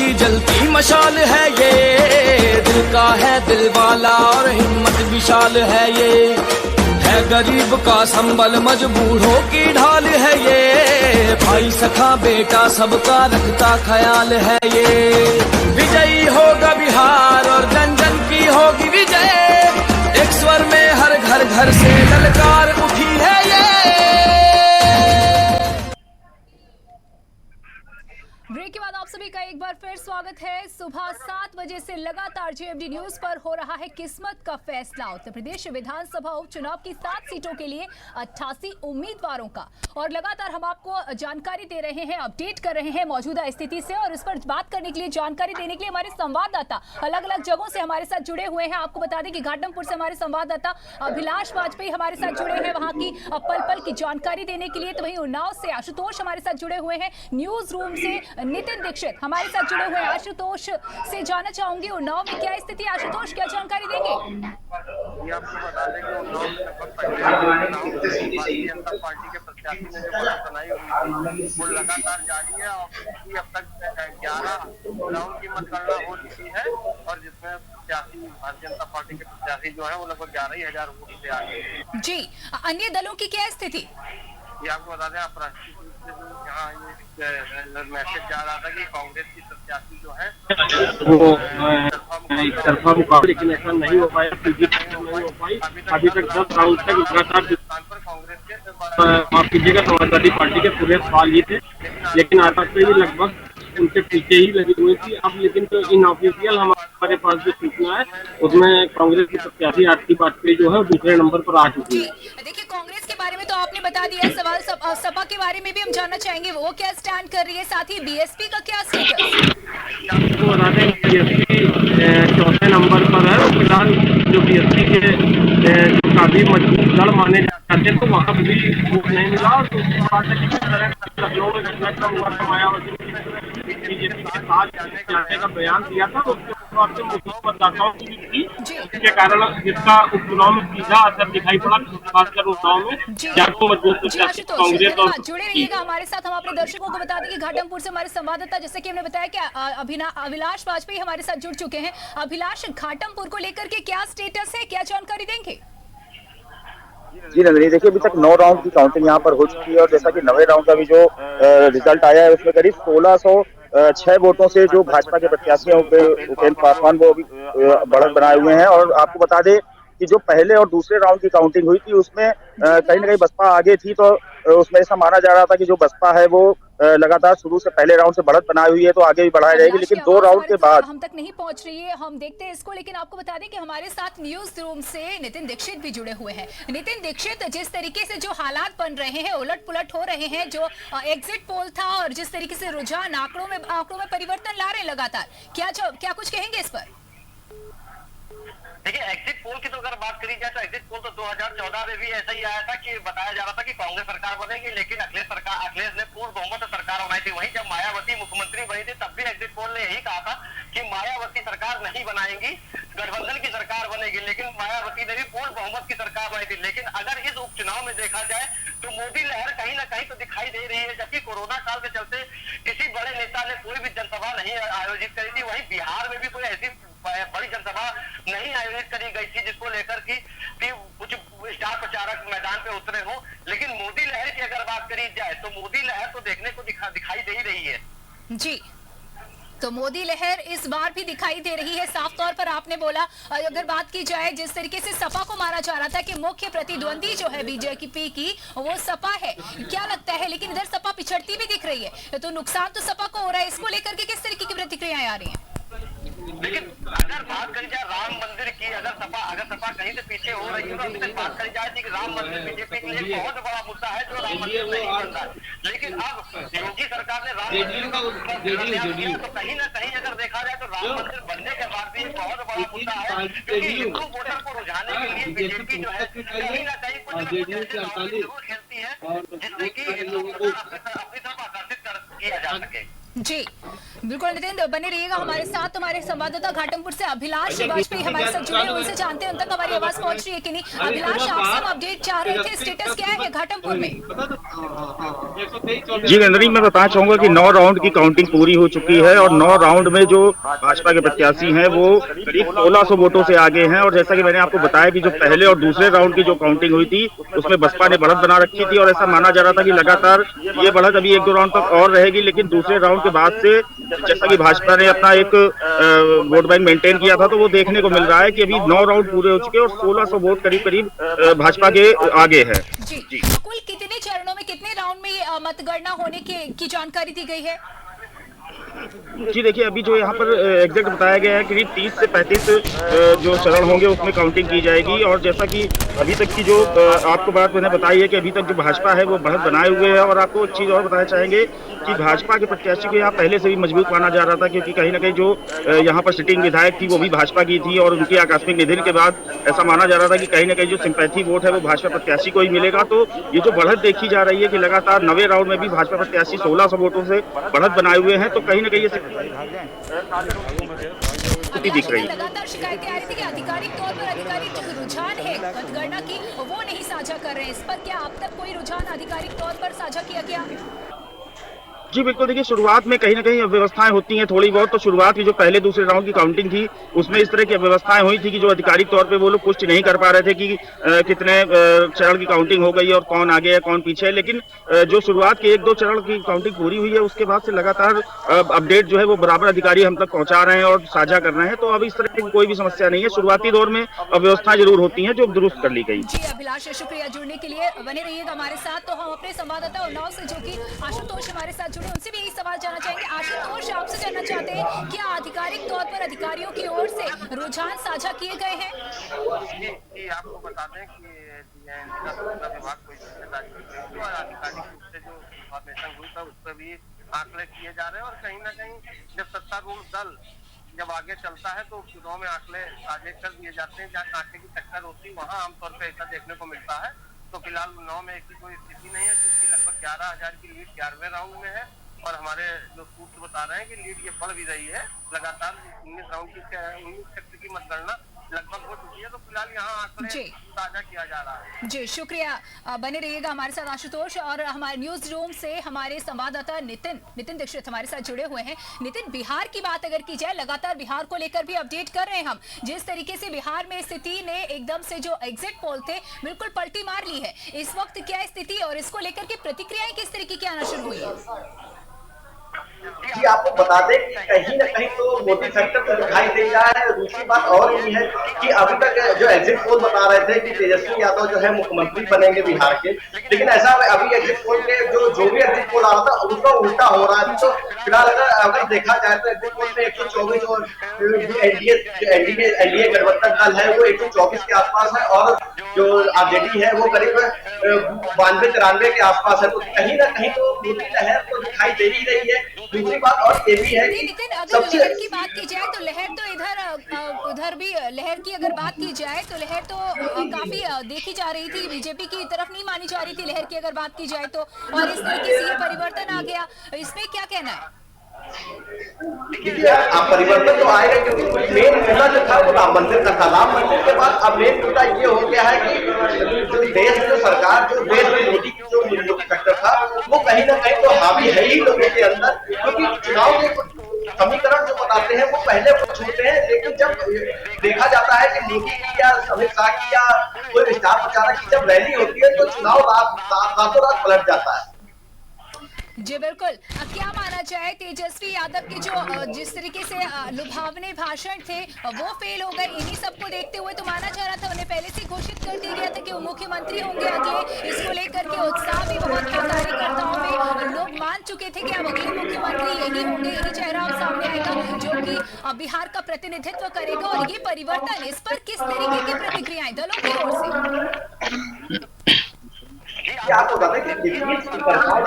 की जलती मशाल है ये, दिल का है दिल वाला और हिम्मत विशाल है ये, है गरीब का संबल मजबूरों की ढाल है ये, भाई सखा बेटा सबका रखता ख्याल है ये। विजयी होगा बिहार और जन जन की होगी विजय, एक स्वर में हर घर घर से ललकार उठी है ये। ब्रेक के बाद आप सभी का एक बार फिर स्वागत है। सुबह 7 बजे से लगातार जेएमडी न्यूज पर हो रहा है किस्मत का फैसला। उत्तर प्रदेश विधानसभा उपचुनाव की 7 सीटों के लिए 88 उम्मीदवारों का, और लगातार हम आपको जानकारी दे रहे हैं, अपडेट कर रहे हैं मौजूदा स्थिति से। और इस पर बात करने के लिए, जानकारी देने के लिए हमारे संवाददाता अलग अलग जगहों से हमारे साथ जुड़े हुए हैं। आपको बता दें कि घाटमपुर से हमारे संवाददाता अभिलाष वाजपेयी हमारे साथ जुड़े हैं, वहां की पल पल की जानकारी देने के लिए। तो वहीं उन्नाव से आशुतोष हमारे साथ जुड़े हुए हैं, न्यूज रूम से नितिन दीक्षित हमारे साथ जुड़े हुए हैं। आशुतोष से जानना चाहूंगी उन्नाव में क्या स्थिति। आशुतोष क्या जानकारी देंगे? आपको बता दें कि उन्नाव में भारतीय जनता पार्टी के प्रत्याशी ने जो बढ़त बनाई हुई वो लगातार जारी है, और अब तक 11 राउंड की मतगणना हो चुकी है, और जिसमें प्रत्याशी भारतीय जनता पार्टी के प्रत्याशी जो है वो लगभग 11,000 वोट से आगे हैं। जी, अन्य दलों की क्या स्थिति? ये आपको बता दें, अपराष्ट्रीय यहाँ ये मैसेज जा रहा था कि कांग्रेस की प्रत्याशी जो है वो एक तरफा मुकाबला, लेकिन ऐसा नहीं हो पाया, नहीं हो पाई। अभी तक 10 राउंड तक लगातार स्थान पर कांग्रेस के माफ कीजिएगा समाजवादी पार्टी के पूरे सवाल ये थे, लेकिन आज तक भी लगभग उनके पीछे ही लगी हुई थी। अब लेकिन तो इनऑफिशियल हमारे पास जो सूचना है उसमें कांग्रेस की प्रत्याशी आरती वाजपेयी जो है दूसरे नंबर पर आ चुकी है। देखिए, कांग्रेस के बारे में तो आपने बता दिया, सवाल सपा के बारे में भी हम जानना चाहेंगे, वो क्या स्टैंड कर रही है, साथ ही बीएसपी का क्या स्टेटस? आपको बता दें बीएसपी चौथे नंबर पर है। फिलहाल जो बीएसपी के जो काफी मजबूत दल माने जाते हैं, तो वहाँ भी वोट नहीं मिला। और लखनऊ में घटनाक्रम हुआ था, मायावती बीजेपी के साथ जाने का बयान दिया था, उसके बाद से मुस्लिम मतदाताओं की भी थी, जिसके कारण जिसका उपचुनाव में सीधा असर दिखाई पड़ा, खासकर उन्नाव में। क्या तो मजबूत प्रत्याशी कांग्रेस और जुड़े रहिएगा हमारे साथ। हम अपने दर्शकों को बता दें कि घाटमपुर से हमारे संवाददाता, जैसे कि हमने बताया कि अभिलाष वाजपेयी हमारे साथ जुड़ चुके हैं। अभिलाष, घाटमपुर को लेकर के क्या स्टेटस है, क्या जानकारी देंगे? जी नंदिनी, देखिए अभी तक 9 राउंड की काउंटिंग यहाँ पर हो चुकी है, और जैसा कि 9वें राउंड का भी जो रिजल्ट आया है उसमें करीब 1606 वोटों से जो भाजपा के प्रत्याशी हैं उपेंद्र पासवान वो अभी बढ़त बनाए हुए हैं। और आपको बता दें कि जो पहले और दूसरे राउंड की काउंटिंग हुई थी उसमें कहीं न कहीं बसपा आगे थी, तो उसमें ऐसा माना जा रहा था कि जो बसपा है वो लगातार शुरू से पहले राउंड से बढ़त बनाई हुई है, तो आगे भी बढ़ाई रहेगी। लेकिन 2 राउंड के बाद हम तक नहीं पहुंच रही है, हम देखते हैं इसको। लेकिन आपको बता दें कि हमारे साथ न्यूज रूम से नितिन दीक्षित भी जुड़े हुए हैं। नितिन दीक्षित, जिस तरीके से जो हालात बन रहे हैं, उलट पुलट हो रहे हैं, जो एग्जिट पोल था और जिस तरीके से रुझान आंकड़ों में परिवर्तन ला रहे हैं लगातार, क्या कुछ कहेंगे इस पर? देखिए, एग्जिट पोल की तो अगर बात करी जाए तो एग्जिट पोल तो 2014 में भी ऐसा ही आया था कि बताया जा रहा था कि कांग्रेस सरकार बनेगी, लेकिन अखिलेश ने पूर्ण बहुमत सरकार बनाई थी। वहीं जब मायावती मुख्यमंत्री बनी थी तब भी एग्जिट पोल ने यही कहा था कि मायावती सरकार नहीं बनाएंगी, गठबंधन की सरकार बनेगी, लेकिन मायावती ने भी पूर्ण बहुमत की सरकार बनाई थी। लेकिन अगर इस उपचुनाव में देखा जाए तो मोदी लहर कहीं ना कहीं तो दिखाई दे रही है, जबकि कोरोना काल के चलते किसी बड़े नेता ने कोई भी जनसभा नहीं आयोजित करी थी। वहीं बिहार में भी कोई ऐसी बड़ी जनसभा नहीं आयोजित करी गई थी जिसको लेकर कि कुछ स्टार प्रचारक मैदान पे उतरे हो। लेकिन मोदी लहर की अगर बात करी जाए तो मोदी लहर तो देखने को दिखाई दे ही रही है। जी, तो मोदी लहर इस बार भी दिखाई दे रही है, साफ तौर पर आपने बोला। अगर बात की जाए जिस तरीके से सपा को माना जा रहा था कि मुख्य प्रतिद्वंदी जो है बीजेपी की वो सपा है, क्या लगता है? लेकिन इधर सपा पिछड़ती भी दिख रही है, तो नुकसान तो सपा को हो रहा है। इसको लेकर के किस तरीके की प्रतिक्रियाएं आ रही हैं? लेकिन अगर बात करी जाए राम मंदिर की, अगर सपा कहीं से पीछे हो रही है, तो अभी तक बात करी जाए कि राम मंदिर बीजेपी के लिए बहुत बड़ा मुद्दा है, जो राम मंदिर नहीं बन रहा है। लेकिन अब योगी सरकार ने राम मंदिर का किया, तो कहीं ना कहीं अगर देखा जाए तो राम मंदिर बनने के बाद भी एक बहुत बड़ा मुद्दा है, क्योंकि हिंदू वोटर को रुझाने के लिए बीजेपी जो है कहीं ना कहीं कुछ जरूर खेलती है, जिससे कि हिंदू वोटर अपनी तरफ आकर्षित किया जा सके। जी बिल्कुल नितिन, बने रहिएगा हमारे साथ। हमारे संवाददाता घाटमपुर से अभिलाष वाजपेयी हमारे साथ जुड़े, उनसे जानते हैं उन तक हमारी आवाज पहुंच रही है कि नहीं। अभिलाष, आपसे हम अपडेट चाह रहे थे, स्टेटस क्या है घाटमपुर में? जी नंदनी, मैं बताना चाहूंगा कि 9 राउंड की काउंटिंग पूरी हो चुकी है और 9 राउंड में जो भाजपा के प्रत्याशी हैं वो करीब 1600 वोटों से आगे हैं। और जैसा कि मैंने आपको बताया कि जो पहले और दूसरे राउंड की जो काउंटिंग हुई थी उसमें बसपा ने बढ़त बना रखी थी और ऐसा माना जा रहा था कि लगातार ये बढ़त अभी 1-2 राउंड तक और रहेगी। लेकिन दूसरे राउंड के बाद से जैसा कि भाजपा ने अपना एक वोट बैंक मेंटेन किया था, तो वो देखने को मिल रहा है कि अभी 9 राउंड पूरे हो चुके हैं और 1600 वोट करीब भाजपा के आगे है। जी कुल कितने चरणों में, कितने राउंड में ये मतगणना होने की जानकारी दी गई है? जी देखिए, अभी जो यहाँ पर एग्जैक्ट बताया गया है करीब 30 से 35 जो चरण होंगे उसमें काउंटिंग की जाएगी। और जैसा कि अभी तक की जो आपको बात मैंने बताई है कि अभी तक जो भाजपा है वो बढ़त बनाए हुए है। और आपको एक चीज और बताना चाहेंगे कि भाजपा के प्रत्याशी को यहाँ पहले से भी मजबूत माना जा रहा था, क्योंकि कहीं ना कहीं जो यहाँ पर सिटिंग विधायक थी वो भी भाजपा की थी और उनके आकस्मिक निधन के बाद ऐसा माना जा रहा था कि कहीं ना कहीं जो सिंपैथी वोट है वो भाजपा प्रत्याशी को ही मिलेगा। तो ये जो बढ़त देखी जा रही है कि लगातार 9वें राउंड में भी भाजपा प्रत्याशी 1600 वोटों से बढ़त बनाए हुए हैं, तो कहीं ना कहीं ये दिख रही है। लगातार शिकायतें आ रही थी कि आधिकारिक तौर पर आधिकारिक जो रुझान है मतगणना की वो नहीं साझा कर रहे हैं। इस पर क्या अब तक कोई रुझान आधिकारिक तौर पर साझा किया गया? जी बिल्कुल, देखिए शुरुआत में कहीं ना कहीं अव्यवस्थाएं होती हैं थोड़ी बहुत। तो शुरुआत की जो पहले दूसरे राउंड की काउंटिंग थी उसमें इस तरह की अव्यवस्थाएं हुई थी कि जो आधिकारिक तौर पे वो लोग पुष्टि नहीं कर पा रहे थे कि कितने चरण की काउंटिंग हो गई और कौन आगे है कौन पीछे है। लेकिन जो शुरुआत के 1-2 चरण की काउंटिंग पूरी हुई है उसके बाद से लगातार अपडेट जो है वो बराबर अधिकारी हम तक पहुंचा रहे हैं और साझा कर रहे हैं। तो अब इस तरह की कोई भी समस्या नहीं है। शुरुआती दौर में अव्यवस्थाएं जरूर होती हैं जो दुरुस्त कर ली गई। जी अभिलाष, शुक्रिया जुड़ने के लिए, बने रहिएगा हमारे साथ। तो हम अपने संवाददाता उन्नाव से जो कि आशुतोष हमारे साथ जुड़े, उनसे भी यही सवाल जानना चाहेंगे। आशुतोष, आपसे जानना चाहते हैं क्या आधिकारिक तौर पर अधिकारियों की ओर से रुझान साझा किए गए हैं? जी आपको बता दें कि विभाग कोई जिम्मेदारी और आधिकारिक रूप से जो इन्फॉर्मेशन हुई था उस पर भी आंकड़े किए जा रहे हैं। और कहीं ना कहीं जब सत्तारूढ़ दल जब आगे चलता है तो चुनाव में आंकड़े साझे कर दिए जाते हैं। जहाँ कांटे की टक्कर होती है वहाँ आमतौर पर ऐसा देखने को मिलता है। तो फिलहाल 9 में ऐसी कोई स्थिति नहीं है, क्योंकि लगभग 11,000 की लीड 11वें राउंड में है। और हमारे जो सूत्र बता रहे हैं कि लीड ये बढ़ भी रही है लगातार। 19 राउंड की 19 क्षेत्र की मतगणना लगभग हो चुकी है। तो फिलहाल यहाँ आंकड़े साझा किया जा रहा है। जी शुक्रिया, बने रहिएगा हमारे साथ आशुतोष। और हमारे न्यूज रूम से हमारे संवाददाता नितिन दीक्षित हमारे साथ जुड़े हुए हैं। नितिन, बिहार की बात अगर की जाए, लगातार बिहार को लेकर भी अपडेट कर रहे हैं हम। जिस तरीके से बिहार में स्थिति ने एकदम से जो एग्जिट पोल थे बिल्कुल पलटी मार ली है, इस वक्त क्या स्थिति और इसको लेकर की प्रतिक्रियाएं किस तरीके की आना शुरू हुई है? जी आपको बता दें कि कहीं ना कहीं तो मोदी फैक्टर तो दिखाई दे रहा है। दूसरी बात और ये है कि अभी तक जो एग्जिट पोल बता रहे थे कि तेजस्वी यादव जो है मुख्यमंत्री बनेंगे बिहार के, लेकिन ऐसा अभी एग्जिट पोल के जो भी एग्जिट पोल आ रहा था उसका उल्टा हो रहा है। तो फिलहाल अगर देखा जाए तो एग्जिट पोल में 124 और एनडीए गठबंधन दल है वो 124 के आसपास है और जो आरजेडी है वो करीब 92-93 के आसपास है। तो कहीं ना कहीं तो मोदी लहर तो दिखाई दे ही रही है। दूसरी बात और ये भी है कि नितिन, अगर लहर की बात की जाए तो लहर तो उधर भी लहर की अगर बात की जाए तो लहर तो काफी देखी जा रही थी, बीजेपी की तरफ नहीं मानी जा रही थी लहर की अगर बात की जाए तो। और इस तरीके से ये परिवर्तन आ गया, इसमें क्या कहना है? आप परिवर्तन तो आएगा, क्योंकि मेन मुद्दा जो था वो राम मंदिर का था। राम मंदिर के बाद अब मेन मुद्दा ये हो गया है कि जो देश में जो सरकार जो देश में मोदी की जो फैक्टर था वो कहीं ना कहीं तो हावी है ही लोगों के अंदर। क्योंकि चुनाव के समीकरण जो बताते हैं वो पहले कुछ होते हैं, लेकिन जब देखा जाता है कि मोदी की या अमित शाह की या कोई स्टार प्रचारक की जब रैली होती है तो चुनाव रातों रात पलट जाता है। जी बिल्कुल, क्या माना जाए तेजस्वी यादव के जो जिस तरीके से लुभावने भाषण थे वो फेल हो गए। इन्हीं सबको देखते हुए तो माना जा रहा था, उन्हें पहले से घोषित कर दिया गया था कि वो मुख्यमंत्री होंगे अगले। इसको लेकर के उत्साह भी बहुत था कार्यकर्ताओं में, लोग मान चुके थे कि अब अगले मुख्यमंत्री यही होंगे, यही चेहरा अब सामने आएगा जो कि बिहार का प्रतिनिधित्व करेगा। और ये परिवर्तन, इस पर किस तरीके की प्रतिक्रियाएं दलों की ओर से? आपको बता दें कि सरकार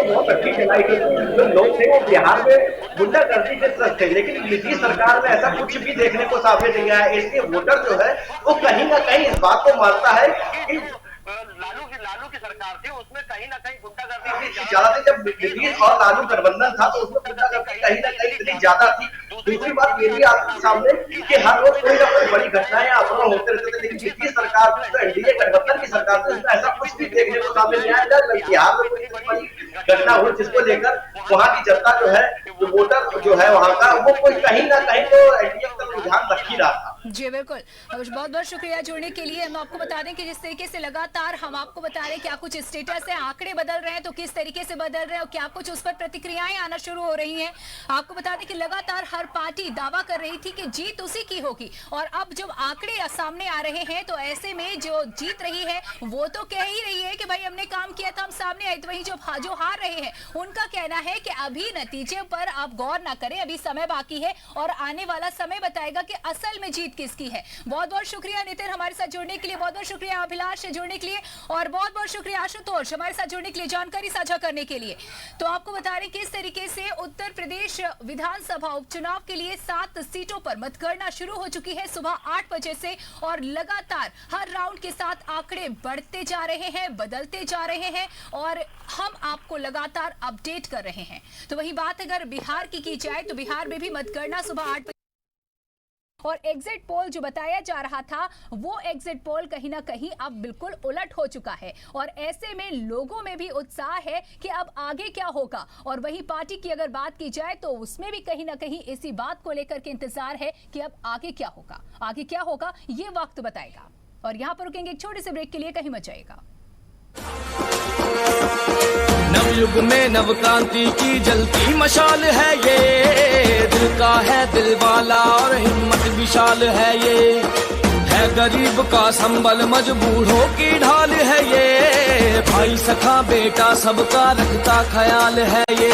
बहुत अच्छी चलाई थी। जो लोग थे वो बिहार में गुंडागर्दी के तरफ थे, लेकिन नीतीश सरकार में ऐसा कुछ भी देखने को सामने नहीं आया। इसलिए वोटर जो है वो कहीं ना कहीं इस बात को मानता है कि लालू की सरकार एनआर थी उसमें कहीं ना कहीं गुंडागर्दी ज्यादा थी। जब नीतीश और लालू गठबंधन था तो उसमें गुंडागर्दी कहीं ना कहीं इतनी ज्यादा थी। दूसरी बात ये भी आपके सामने कि हर रोज कोई ना कोई बड़ी घटनाएं अपहरण होते रहते थे, लेकिन नीतीश सरकार तो एनडीए गठबंधन की सरकार थी, उसमें ऐसा कुछ भी देखने को सामने नहीं आया। बिहार में कोई बड़ी घटना हुई जिसको लेकर वहाँ की जनता जो है, जो वोटर जो है वहाँ का, वो कोई कहीं ना कहीं तो एनडीए का रुझान रख ही रहा था। जी बिल्कुल, बहुत बहुत शुक्रिया जुड़ने के लिए। हम आपको बता दें कि जिस तरीके से लगातार हम आपको बता रहे हैं क्या कुछ स्टेटस है, आंकड़े बदल रहे हैं तो किस तरीके से बदल रहे हैं और क्या कुछ उस पर प्रतिक्रियाएं आना शुरू हो रही हैं। आपको बता दें कि लगातार हर पार्टी दावा कर रही थी कि जीत उसी की होगी, और अब जब आंकड़े सामने आ रहे हैं तो ऐसे में जो जीत रही है वो तो कह ही रही है कि भाई हमने काम किया था, हम सामने आए। तो वहीं जो हार रहे हैं उनका कहना है कि अभी नतीजे पर आप गौर ना करें, अभी समय बाकी है और आने वाला समय बताएगा कि असल में जीत किसकी है। बहुत बहुत शुक्रिया नितिन हमारे साथ जुड़ने के लिए, बहुत बहुत शुक्रिया अभिलाष जुड़ने के लिए, और बहुत बहुत शुक्रिया आशुतोष हमारे साथ जुड़ने के लिए, जानकारी साझा करने के लिए। तो आपको बता रहे किस तरीके से उत्तर प्रदेश विधानसभा उपचुनाव के लिए 7 सीटों पर मतगणना शुरू हो चुकी है सुबह 8 बजे से, और लगातार हर राउंड के साथ आंकड़े बढ़ते जा रहे हैं, बदलते जा रहे हैं और हम आपको लगातार अपडेट कर रहे हैं। तो वही बात अगर बिहार की जाए तो बिहार में भी मतगणना सुबह 8 बजे, और एग्जिट पोल जो बताया जा रहा था वो एग्जिट पोल कहीं ना कहीं अब बिल्कुल उलट हो चुका है, और ऐसे में लोगों में भी उत्साह है कि अब आगे क्या होगा। और वही पार्टी की अगर बात की जाए तो उसमें भी कहीं ना कहीं इसी बात को लेकर के इंतजार है कि अब आगे क्या होगा, आगे क्या होगा ये वक्त बताएगा। और यहाँ पर रुकेंगे एक छोटे से ब्रेक के लिए, कहीं मत जाइएगा। नवयुग में नव क्रांति की जलती मशाल है ये, दिल का है दिल वाला और हिम्मत विशाल है ये, है गरीब का संबल मजबूरों की ढाल है ये, भाई सखा बेटा सबका रखता ख्याल है ये,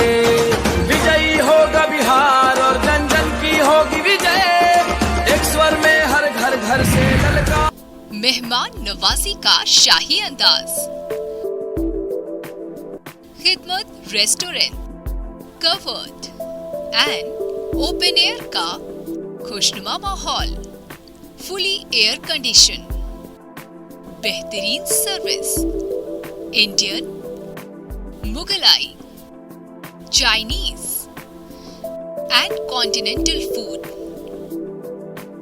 विजयी होगा बिहार और जन जन की होगी विजय, एक स्वर में हर घर घर से ललका। मेहमान नवाजी का शाही अंदाज, Khidmat restaurant, covered and open air का खुशनुमा माहौल, फुली एयर कंडीशन, बेहतरीन service, Indian, Mughlai, Chinese and continental food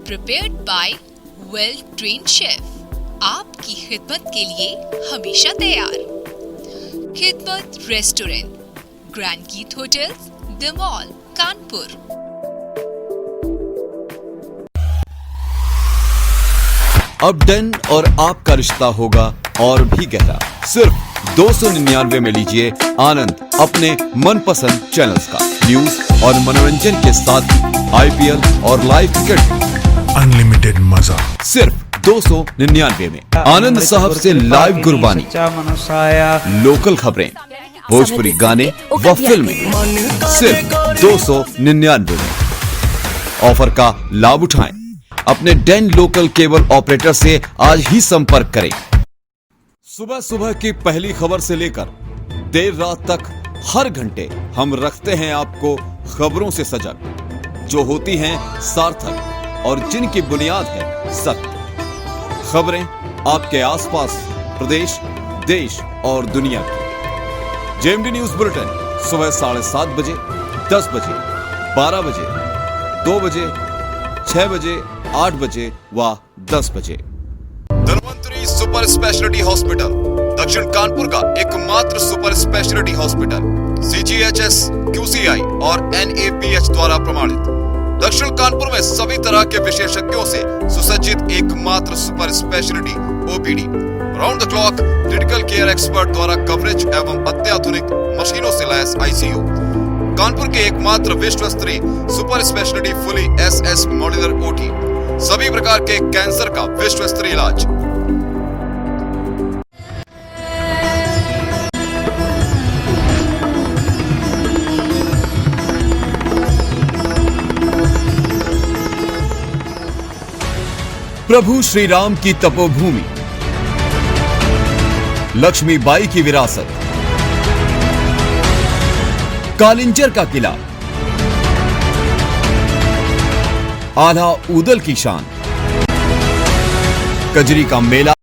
prepared by well trained chef, आपकी खिदमत के लिए हमेशा तैयार। Khidmat restaurant, grand Geet hotels, the mall, Kanpur. अब डेन और आपका रिश्ता होगा और भी गहरा। सिर्फ 299 में लीजिए आनंद अपने मनपसंद चैनल्स का, न्यूज और मनोरंजन के साथ IPL और लाइव क्रिकेट, अनलिमिटेड मजा सिर्फ 299 में। आनंद साहब से लाइव गुरबानी, लोकल खबरें, भोजपुरी गाने व फिल्में, सिर्फ 299 में। ऑफर का लाभ उठाएं। अपने डेन लोकल केबल ऑपरेटर से आज ही संपर्क करें। सुबह सुबह की पहली खबर से लेकर देर रात तक हर घंटे हम रखते हैं आपको खबरों से सजग, जो होती हैं सार्थक और जिनकी बुनियाद है सत्य। खबरें आपके आसपास, प्रदेश, देश और दुनिया की। JMD न्यूज बुलेटिन सुबह 7:30 बजे, 10 बजे, 12 बजे, 2 बजे, 6 बजे, 8 बजे व 10 बजे। धन्वंतरी सुपर स्पेशलिटी हॉस्पिटल, दक्षिण कानपुर का एकमात्र super speciality hospital, CGHS, QCI और NABH द्वारा प्रमाणित। दक्षिण कानपुर में सभी तरह के विशेषज्ञों से सुसज्जित एकमात्र super speciality OPD, round the clock critical care expert द्वारा कवरेज एवं अत्याधुनिक मशीनों से लैस ICU। कानपुर के एकमात्र विश्व स्तरीय super speciality fully SS modular OT, सभी प्रकार के कैंसर का विश्व स्तरीय इलाज। प्रभु श्री राम की तपोभूमि, लक्ष्मीबाई की विरासत, कालिंजर का किला, आला ऊदल की शान, कजरी का मेला।